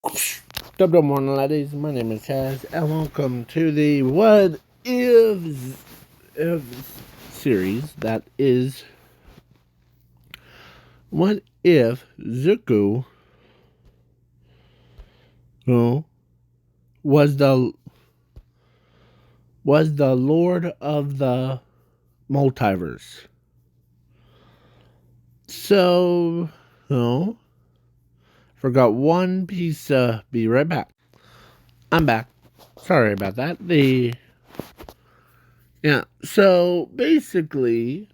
Good morning, ladies. My name is Chaz, and welcome to the What If series. That is, what if Zuko, who was the Lord of the multiverse? So, no, forgot one piece. Be right back. I'm back. Sorry about that. So basically,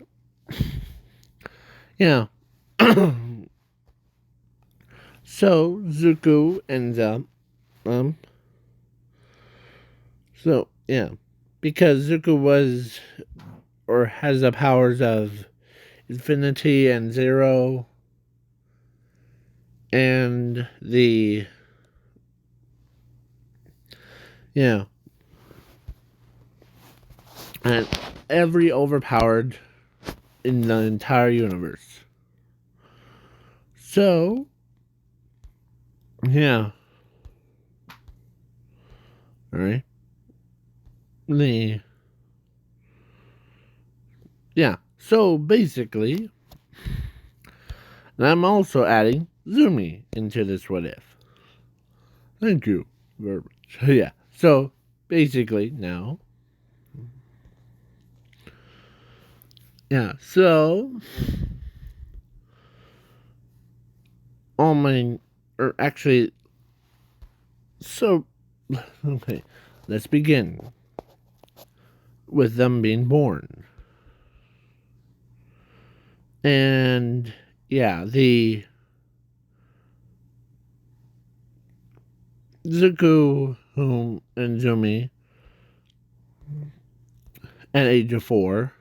yeah. So Zuko ends up, um, so yeah, because Zuko was or has the powers of infinity and zero, and yeah, and every overpowered in the entire universe. So yeah, all right, the yeah. So basically, and I'm also adding Zumi into this what if. Thank you very much. Yeah. So basically now, yeah. So all my, or actually, so okay. Let's begin with them being born, and yeah, the Zuko, whom and Zumi, at age of 4,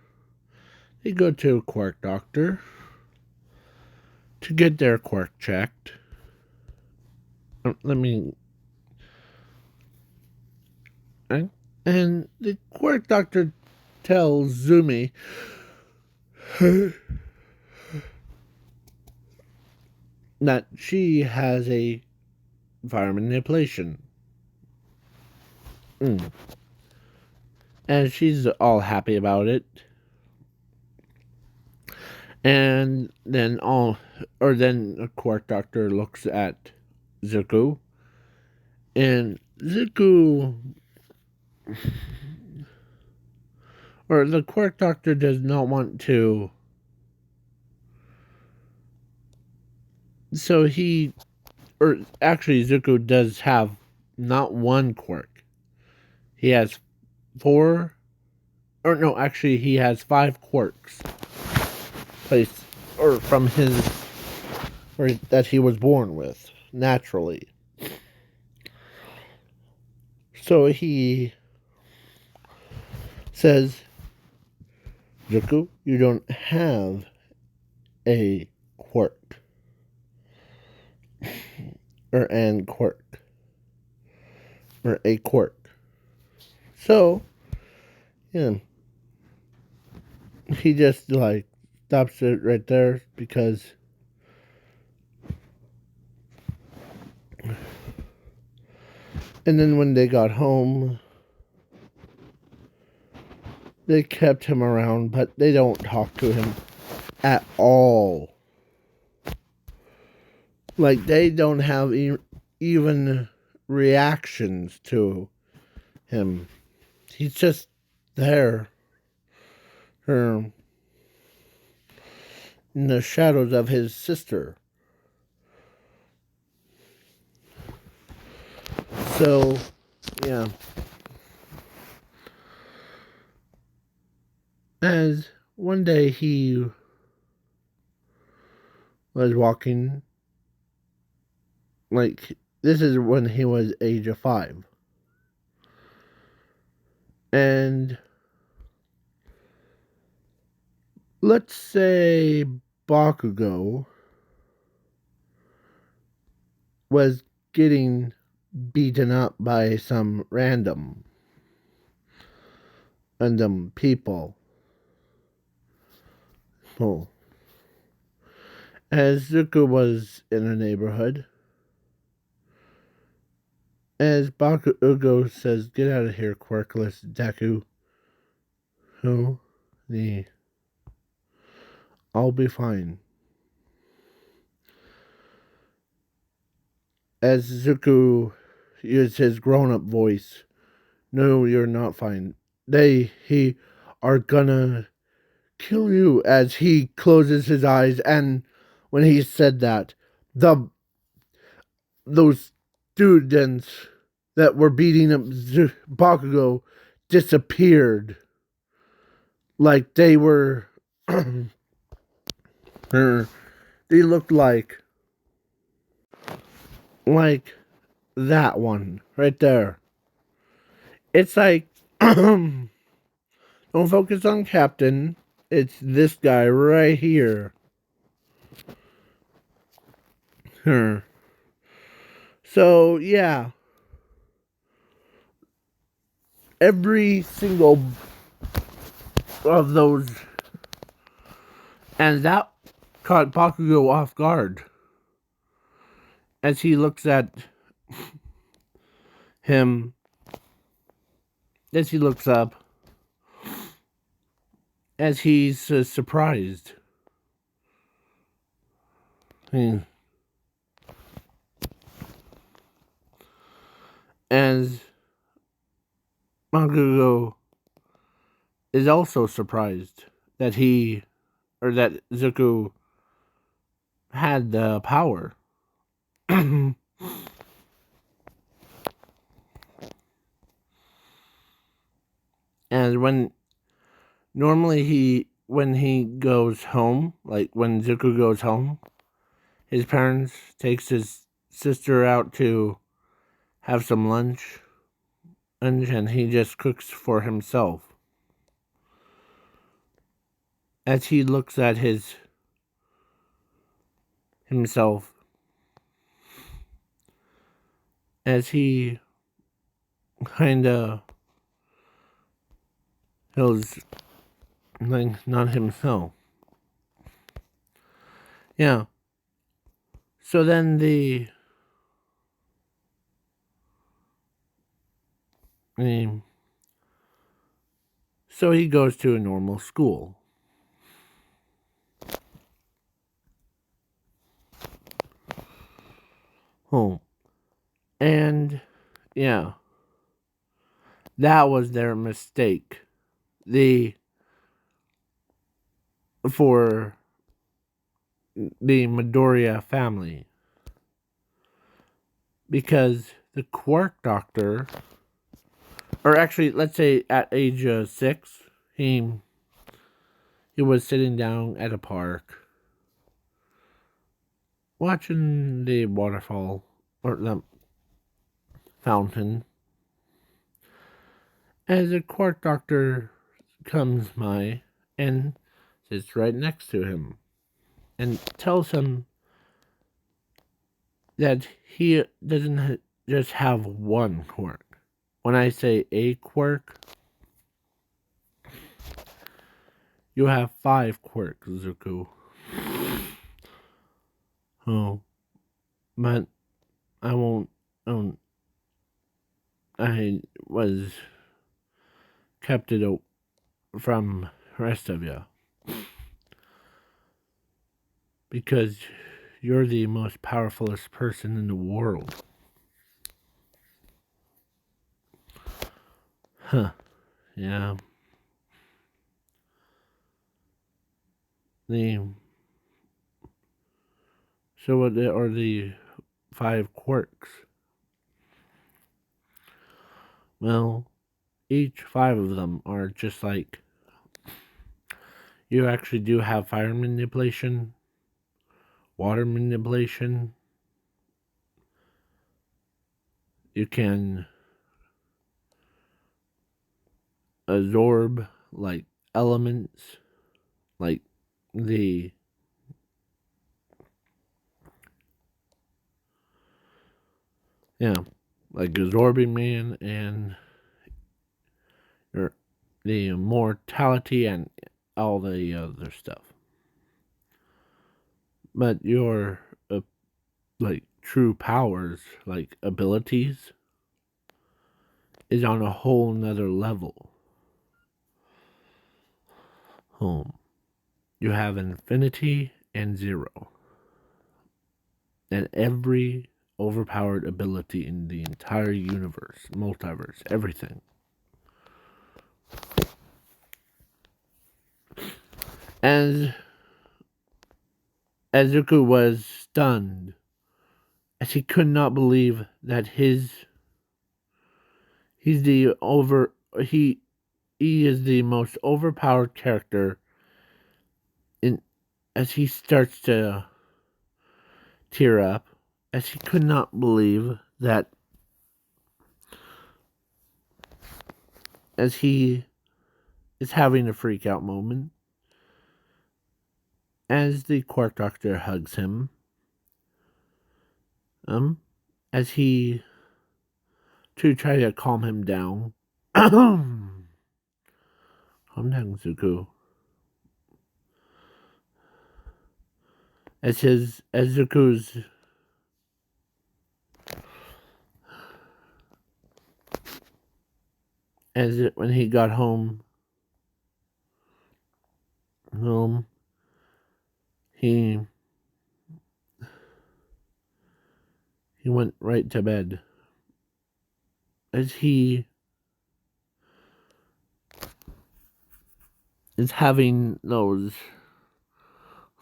they go to a quirk doctor to get their quirk checked. Let me. And the quirk doctor tells Zumi that she has a fire manipulation. And she's all happy about it. And then then a quirk doctor looks at Zuko, and Zuko, or the quirk doctor does not want to. So or actually, Zuko does have not one quirk. He has 4, or no, actually, he has 5 quirks placed, or from his, or that he was born with naturally. So he says, Zuko, you don't have a quirk, or an quirk, or a quirk. So, yeah, he just like stops it right there because and then when they got home, they kept him around, but they don't talk to him at all. Like, they don't have even reactions to him. He's just there, in the shadows of his sister. So, yeah. As one day he was walking, like, this is when he was age of 5. And let's say Bakugo was getting beaten up by some random people. Oh. As Zuko was in a neighborhood, As Bakugo says, "Get out of here, quirkless Deku." Who? The I'll be fine. As Zuko uses his grown-up voice, "No, you're not fine. He are gonna kill you." As he closes his eyes, and when he said that, the those students that were beating up Bakugo disappeared, like they were. They looked like that one right there. It's like don't focus on Captain. It's this guy right here. So yeah, every single of those, and that caught Bakugo off guard as he looks at him. As he looks up, as he's surprised. As Bakugo is also surprised that that Zuko had the power. And when he goes home, like when Zuko goes home, his parents takes his sister out to have some lunch, and he just cooks for himself. As he looks at himself, as he kinda feels like not himself. Yeah. So then so he goes to a normal school. Home. And yeah, that was their mistake. For the Midoriya family. Because the Quark Doctor, or actually, let's say at age 6, he was sitting down at a park watching the waterfall or the fountain as a Quark Doctor comes by and sits right next to him and tells him that he doesn't just have one quirk. When I say a quirk, you have 5 quirks, Zuko. Oh, but I won't. I was kept it from the rest of you because you're the most powerfulest person in the world. Huh? Yeah. The so what are the 5 quirks? Well, each 5 of them are just like you actually do have fire manipulation, water manipulation. You can absorb like elements, like the yeah, like absorbing man and your the mortality and all the other stuff. But your like true powers, like abilities, is on a whole nother level. You have infinity and zero, and every overpowered ability in the entire universe, multiverse, everything. As Zuko was stunned, as he could not believe that he's the over he is the most overpowered character in as he starts to tear up, as he could not believe that as he is having a freak out moment, as the Quark Doctor hugs him, as he to try to calm him down. Calm down, Zuko. As Zuko's when he got home, he went right to bed. As he is having those,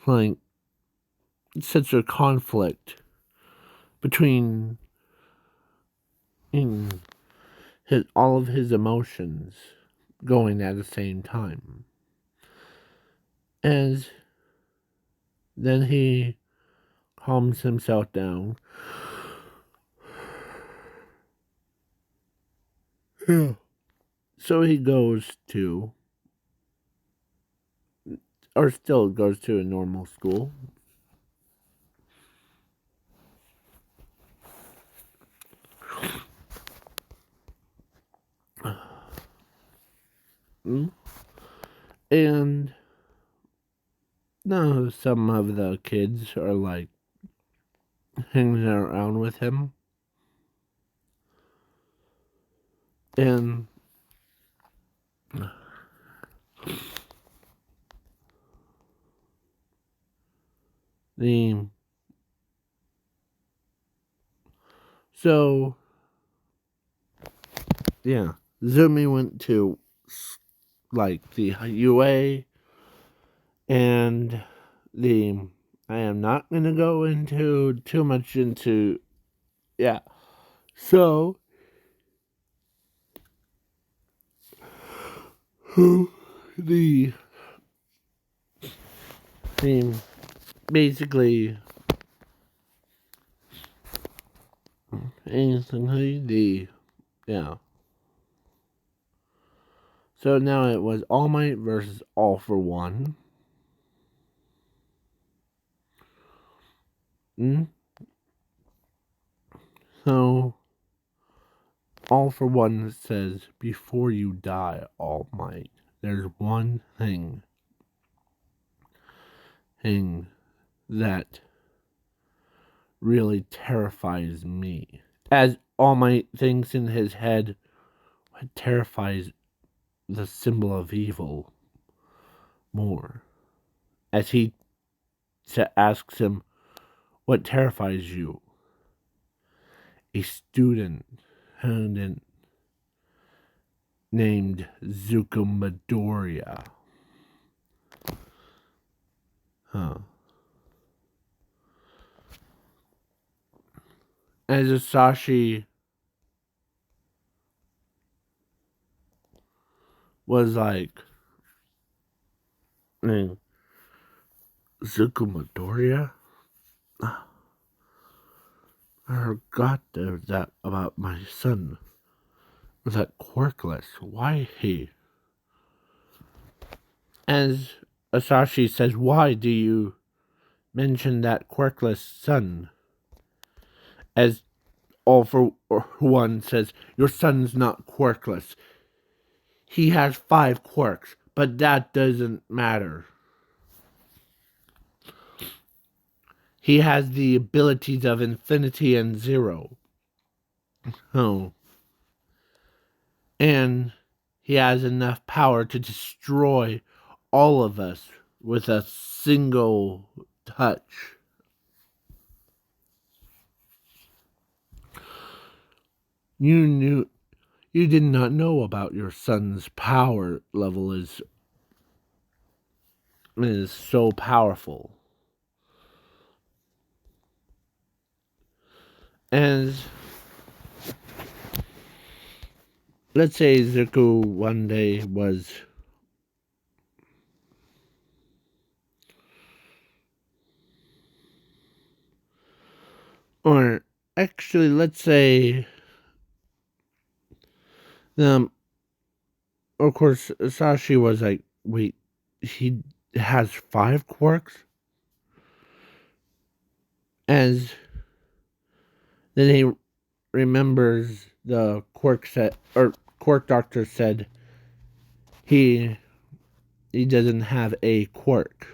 like, such a conflict between all of his emotions going at the same time. As then he calms himself down. So he goes to, or still goes to, a normal school. And no, some of the kids are like hanging around with him. And Zumi went to like the UA, and I am not gonna go into too much into so the basically so now it was All Might versus All for One. So All for One says, before you die, All Might, there's one thing that really terrifies me. As All Might thinks in his head, what terrifies the symbol of evil more? As he asks him, what terrifies you? A student named Zuko Midoriya. As Asashi was like, Zuko Midoriya? I forgot that about my son. That quirkless. Why he? As Asashi says, why do you mention that quirkless son? As All for One says, your son's not quirkless. He has 5 quirks, but that doesn't matter. He has the abilities of infinity and zero. And he has enough power to destroy all of us with a single touch. You did not know about your son's power level is so powerful. And let's say Zuko one day was or actually let's say of course Sashi was like, wait, he has 5 quirks? As then he remembers the quirk doctor said he doesn't have a quirk.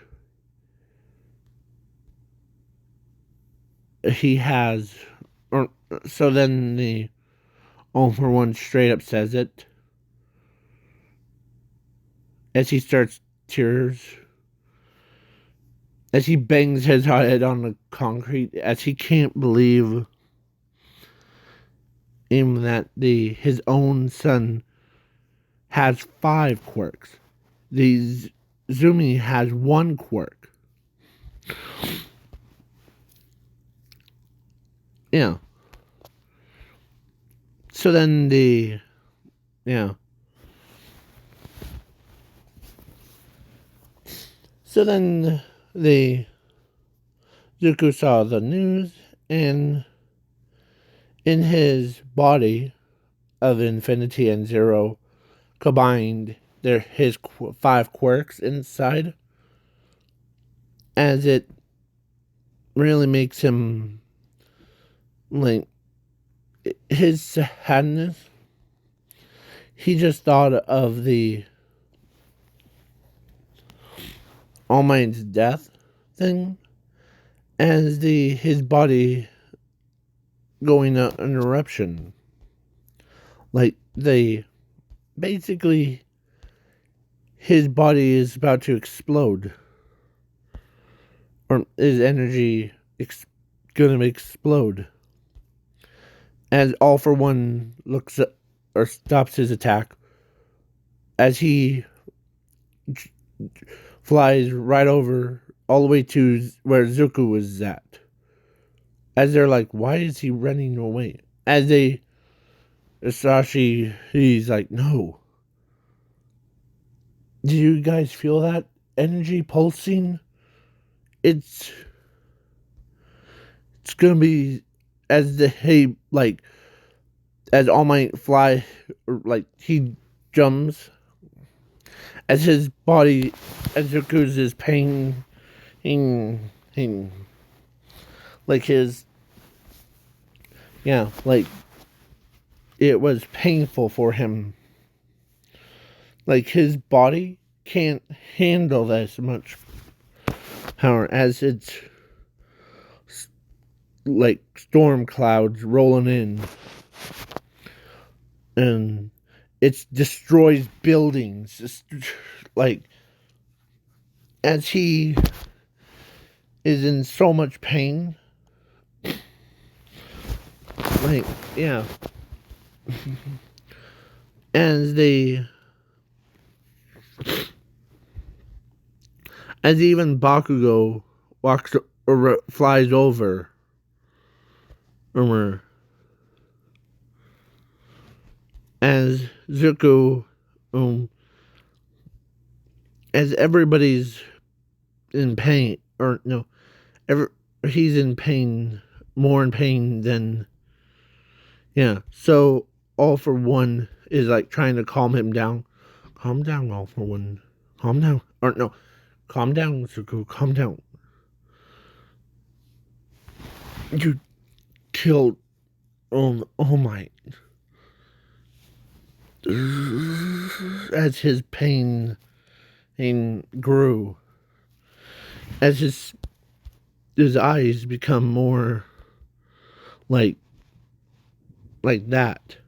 He has, or so then the All for One straight up says it as he starts tears, as he bangs his head on the concrete, as he can't believe even that his own son has 5 quirks. The Zumi has 1 quirk. Yeah. So then yeah. So then Zuko saw the news, and in his body of Infinity and Zero combined his 5 quirks inside, as it really makes him like his sadness. He just thought of the All Might's death thing as his body going an eruption. Like basically his body is about to explode. Or his energy gonna explode. As All for One looks up, or stops his attack as he flies right over all the way to where Zuko is at. As they're like, why is he running away? As Sashi, he's like, no. Do you guys feel that energy pulsing? It's gonna be as as All Might fly, like he jumps, as his body, as Zuko's is pain, like his, yeah, like it was painful for him. Like his body can't handle this much power as it's like storm clouds rolling in, and it destroys buildings. Like as he is in so much pain. Like, yeah. As even Bakugo walks or flies over as Zuko, as everybody's in pain, or no, he's in pain, more in pain than, yeah. So All for One is like trying to calm him down. Calm down, All for One. Calm down, or no, calm down, Zuko. Calm down. You killed All Might. As his pain grew, as his eyes become more like that,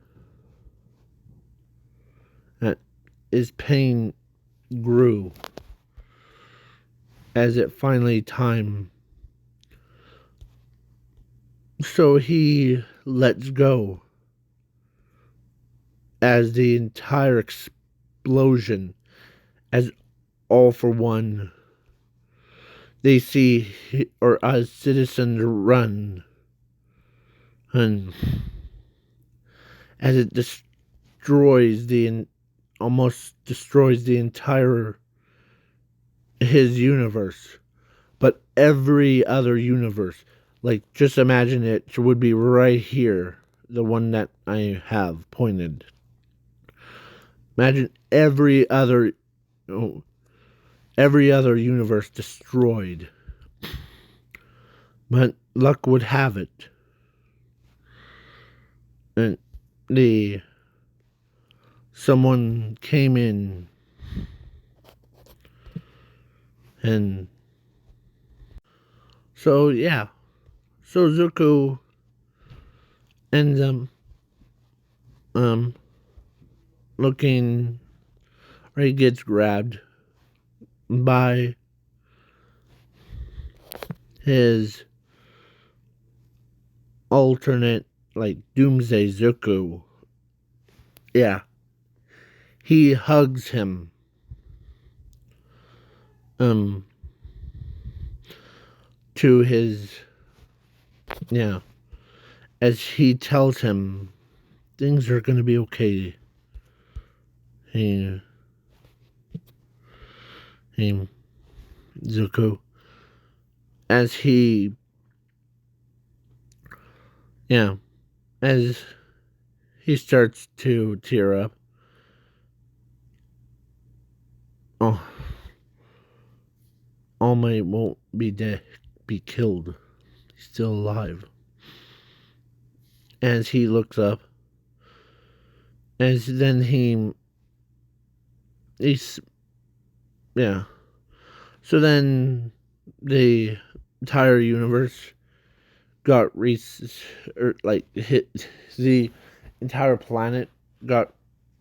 his pain grew as it finally time. So he lets go as the entire explosion, as all for one, they see or as citizens run, and as it destroys almost destroys the entire his universe, but every other universe, like just imagine it would be right here, the one that I have pointed. Imagine oh, every other universe destroyed. But luck would have it, and the someone came in, and so yeah, so Zuko ends up um looking, or he gets grabbed by his alternate, like Doomsday Zuko. Yeah, he hugs him um to his, yeah, as he tells him things are gonna be okay. He he Zuko, as he, yeah, as he starts to tear up. Oh, All Might won't be dead, be killed. He's still alive. As he looks up, as then he's, yeah. So then the entire universe got or like hit, the entire planet got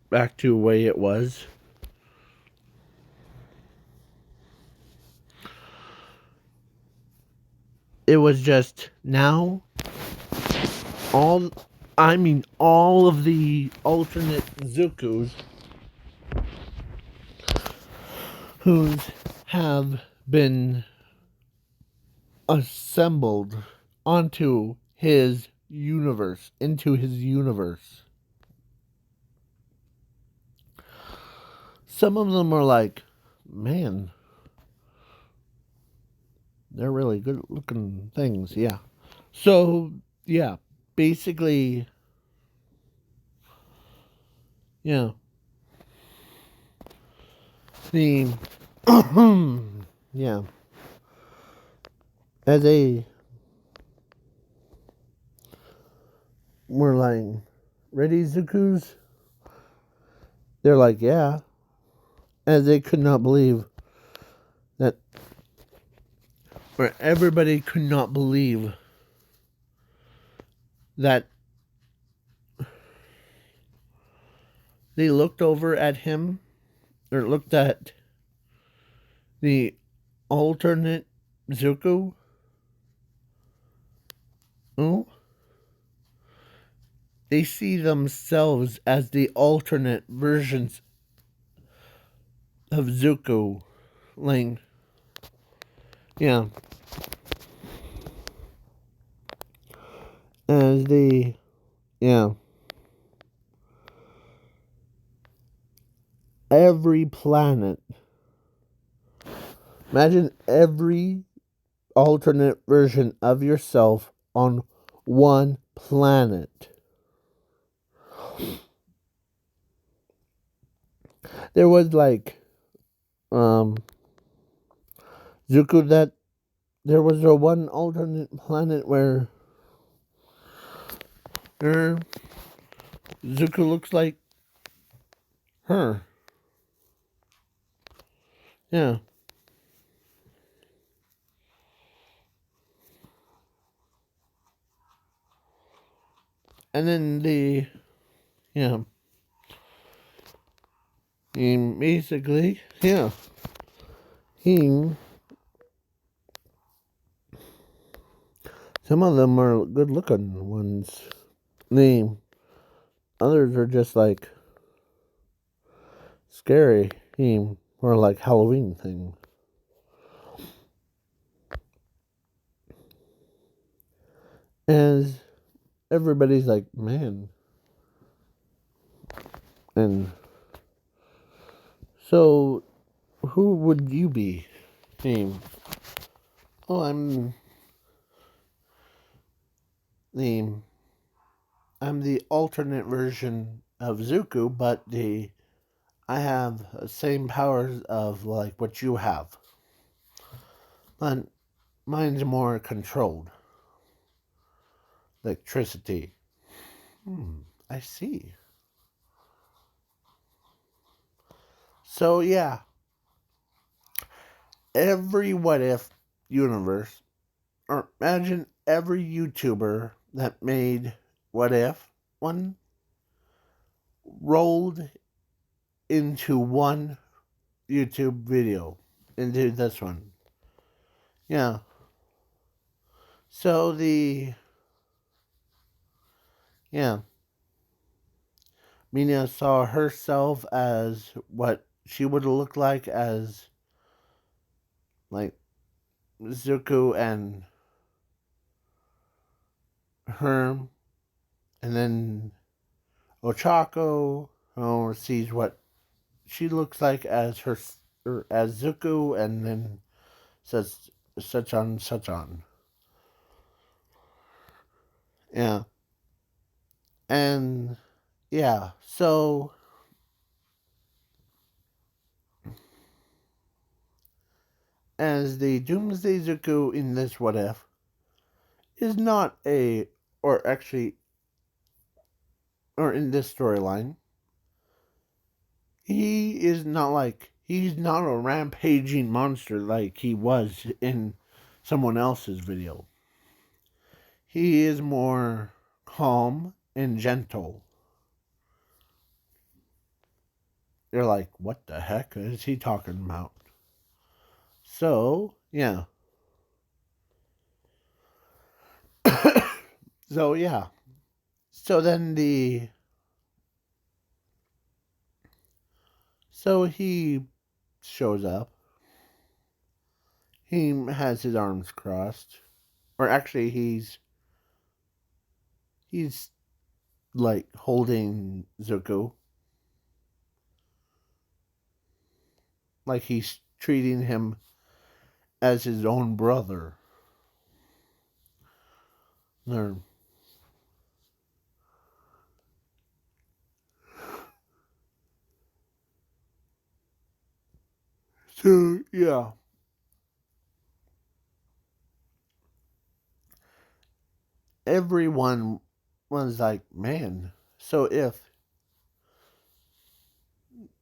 back to the way it was. It was just now all all of the alternate Zukus who have been assembled onto his universe, into his universe. Some of them are like, man, they're really good looking things, yeah. So, yeah, basically, yeah. The, yeah. As they were like, ready, Zukus? They're like, yeah. As they could not believe that, or everybody could not believe that they looked over at him, or looked at the alternate Zuko. Oh, they see themselves as the alternate versions of Zuko. Like, yeah. As they, yeah. Every planet. Imagine every alternate version of yourself on one planet. There was like, Zuko, that there was a one alternate planet where Zuko looks like her. Yeah. And then yeah. Basically, yeah. He, some of them are good looking ones. The others are just like scary. Or like Halloween thing. As everybody's like, man. And so, who would you be? Name. Oh, the I'm the alternate version of Zuko, but I have the same powers of like what you have, but mine's more controlled. Electricity. I see. So yeah, every what if universe, or imagine every YouTuber that made what if one rolled into one YouTube video, into this one. Yeah. So yeah, Mina saw herself as what she would look like Zuko and Herm, and then Ochako sees what she looks like as as Zuko, and then says such on. Yeah, and yeah, so as the Doomsday Zuko in this what if is not or actually, or in this storyline, he's not a rampaging monster like he was in someone else's video. He is more calm and gentle. You're like, what the heck is he talking about? So, yeah. So, yeah. So then so he shows up. He has his arms crossed. Or actually, he's like holding Zuko. Like he's treating him as his own brother. Or, so, yeah. Everyone was like, man, so if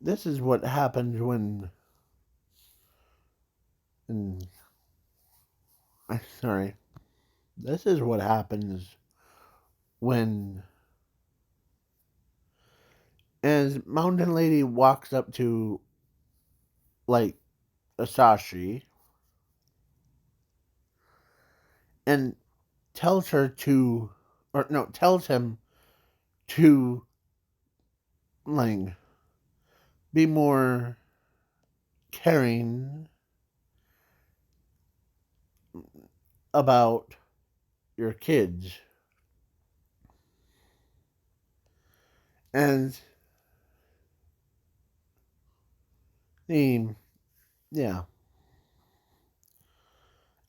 this is what happened when. And, sorry. This is what happens when. As Mountain Lady walks up to, like, Asashi and tells her to. Or, no, tells him to, like, be more caring about your kids. And the yeah,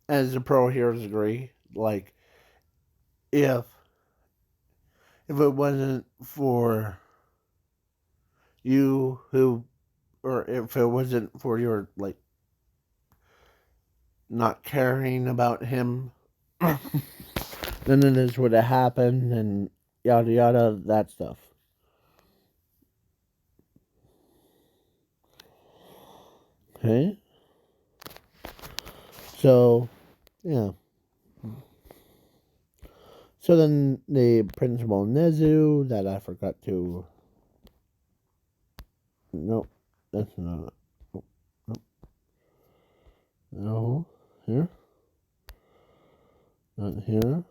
as the pro heroes agree, like if it wasn't for you who, or if it wasn't for your like not caring about him, then this would have happened and yada yada that stuff. Okay, so yeah. So then the principal Nezu that I forgot to. Nope. That's not. Oh, no. No. Here. Not here.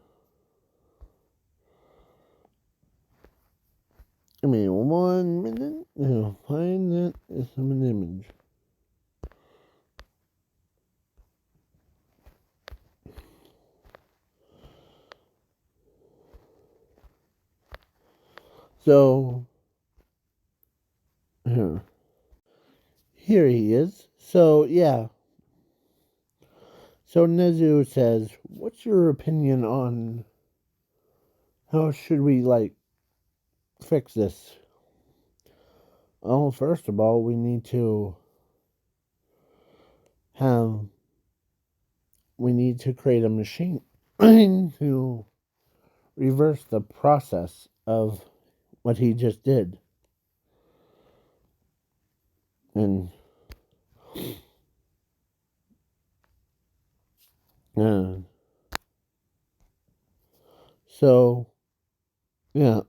Give me 1 minute. I'll find that. It's an image. So here he is. So yeah. So Nezu says, "What's your opinion on how should we fix this?" Oh, first of all, we need to have create a machine to reverse the process of what he just did. And so yeah.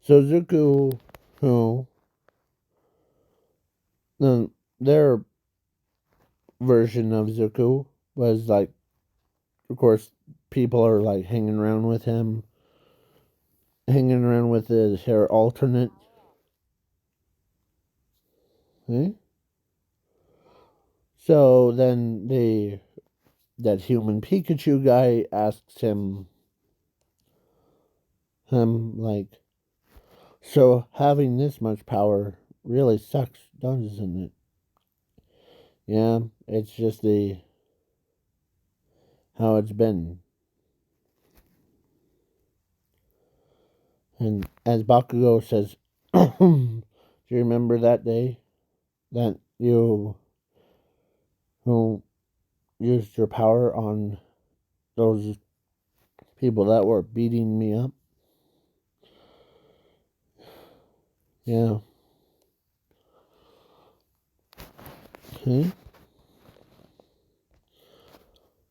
So Zuko, who then their version of Zuko was of course, people are hanging around with him, hanging around with her alternate. Okay? So then that human Pikachu guy asks him, so having this much power really sucks, doesn't it? Yeah, it's just how it's been. And as Bakugo says, do you remember that day that you who used your power on those people that were beating me up? Yeah. Okay.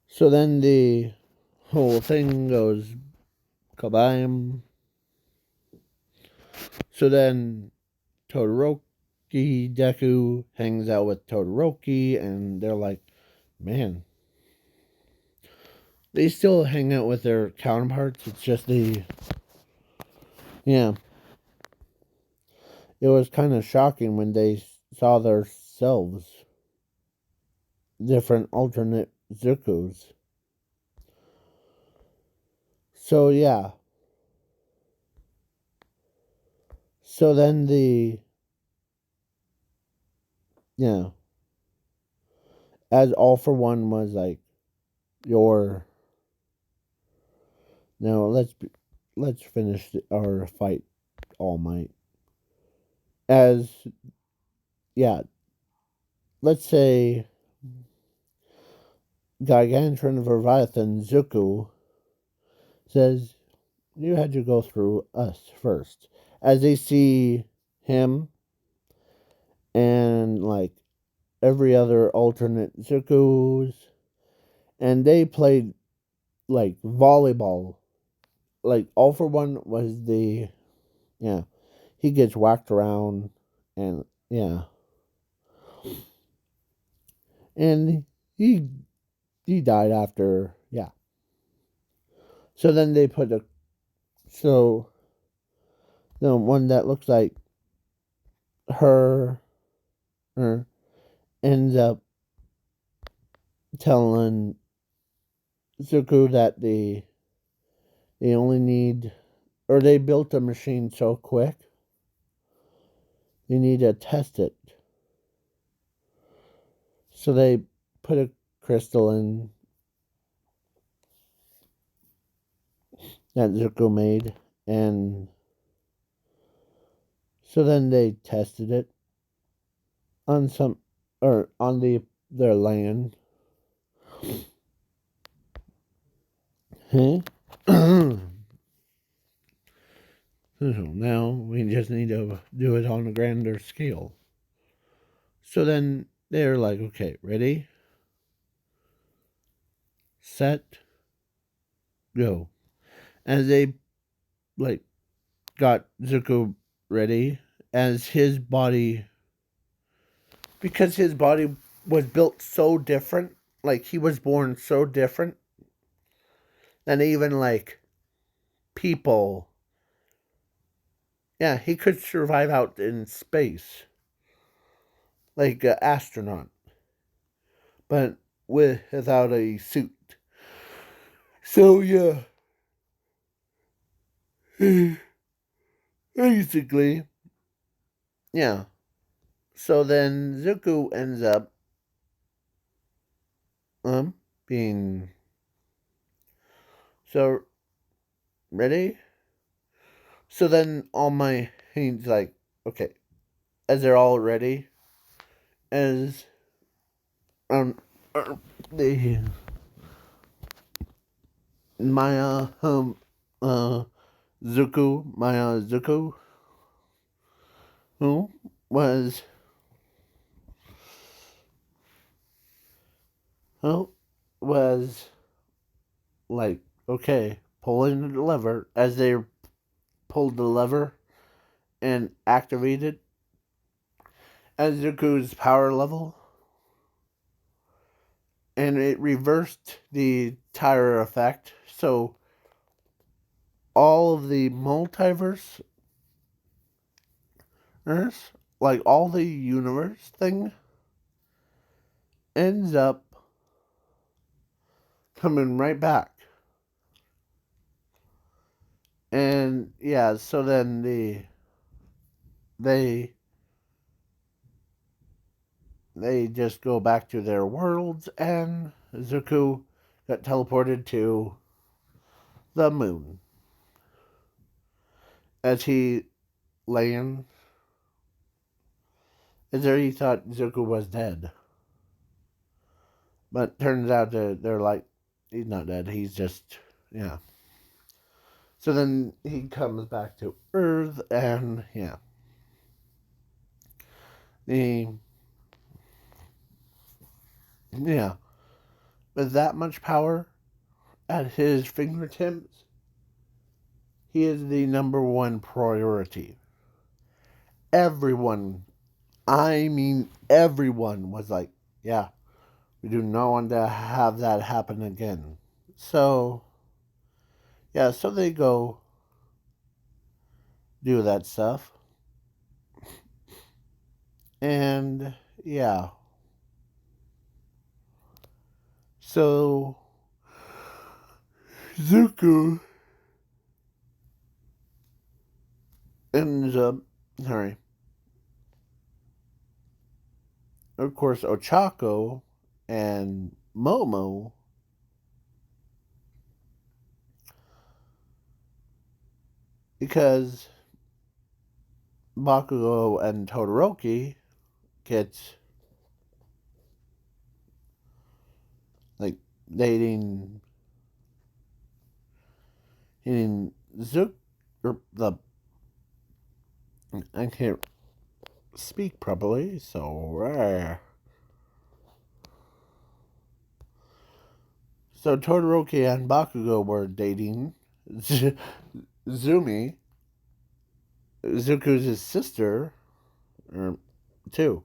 So then the whole thing goes kabam. So then Todoroki Deku hangs out with Todoroki, and they're like, man, they still hang out with their counterparts. It's just yeah. It was kind of shocking when they saw themselves, different alternate Zukus. So yeah. So then yeah, as All For One was like, your now let's finish our fight, All Might. As yeah, let's say Gargantuan Leviathan Zuko says, you had to go through us first. As they see him and every other alternate Zuko's, and they played volleyball. All For One was yeah, he gets whacked around, and yeah, and he died after, yeah. So then they put so the one that looks like her, her ends up telling Zuko that they only need, or they built a machine so quick they need to test it. So they put a crystal in that Zuko made, and so then they tested it on on their land. Huh? So now we just need to do it on a grander scale. So then they're like, okay, ready, set, go. As they got Zuko ready, as his body, because his body was built so different, like he was born so different than even like people. Yeah, he could survive out in space like an astronaut, but without a suit. So yeah, basically, yeah. So then Zuko ends up being so ready. So then he's like, okay, as they're all ready, as um the Maya uh Zuko who was who was like, okay, pulling the lever. As they pulled the lever and activated as Zuko's power level, and it reversed the tire effect. So all of the multiverse, like all the universe thing, ends up coming right back. And yeah, so then they they just go back to their worlds, and Zuko got teleported to the moon as he lands. As there, he thought Zuko was dead, but turns out that they're like, he's not dead. He's just, yeah. So then he comes back to Earth, and yeah, the yeah, with that much power at his fingertips, he is the number one priority. Everyone, I mean everyone, was like, yeah, we do not want to have that happen again. So yeah, so they go do that stuff, and yeah, so Zuko ends up, sorry, of course, Ochako and Momo, because Bakugo and Todoroki get like dating, hitting Zook, or the, I can't speak properly, so Todoroki and Bakugo were dating Zumi, Zuko's his sister, or two.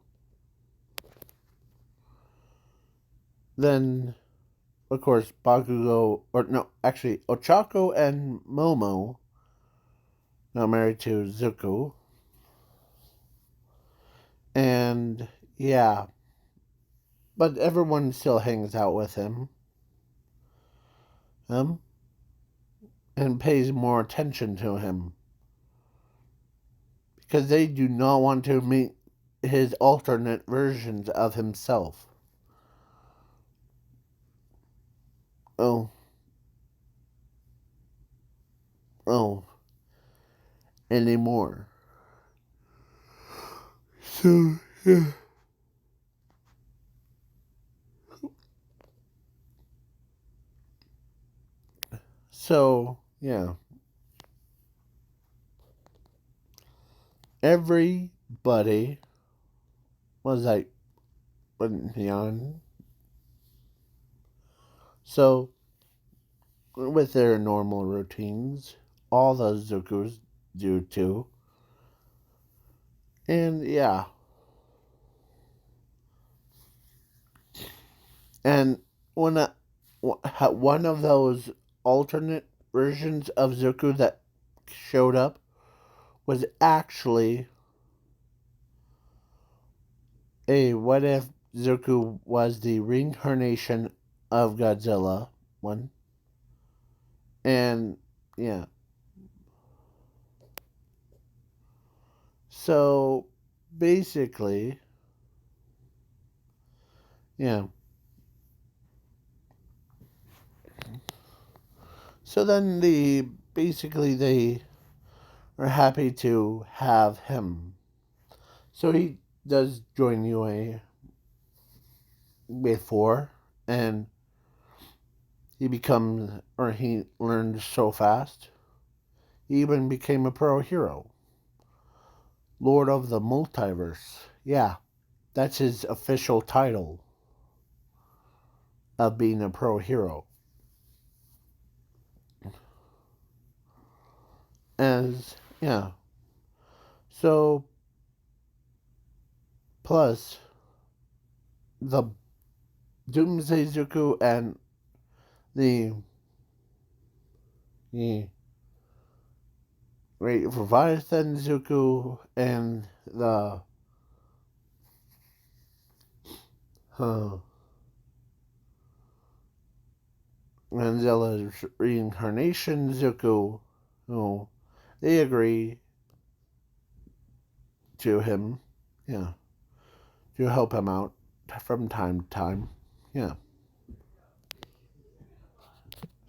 Then, of course, Bakugo, or no, actually, Ochako and Momo now married to Zuko. And, yeah, but everyone still hangs out with him. Um, and pays more attention to him. Because they do not want to meet his alternate versions of himself. Oh, oh, anymore. So, yeah. So, yeah. Everybody was like, beyond. So, with their normal routines, all the Zukus do too. And yeah. And when one of those alternate versions of Zuko that showed up was actually a what if Zuko was the reincarnation of Godzilla one. And yeah. So basically, yeah. So then they are happy to have him. So he does join UA before, and he learned so fast. He even became a pro hero, Lord of the Multiverse. Yeah, that's his official title of being a pro hero. As yeah, so plus the Doomsday Zuko and the the Great Leviathan Zuko and the uh, Manzela's reincarnation Zuko, oh, they agree to him, yeah, to help him out from time to time, yeah.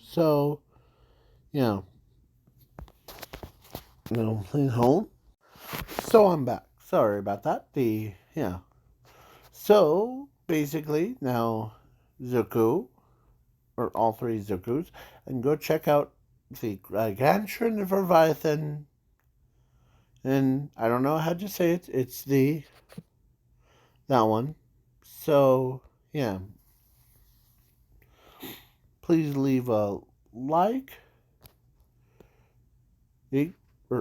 So, yeah, please hold. So I'm back. Sorry about that. Yeah. So basically, now Zuko, or all three Zukus, and go check out the Gargantuan Leviathan. And I don't know how to say it. It's that one. So yeah, please leave a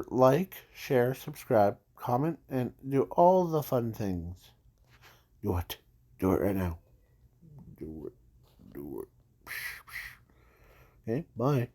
like, share, subscribe, comment, and do all the fun things. Do it. Do it right now. Do it. Do it. Okay. Bye.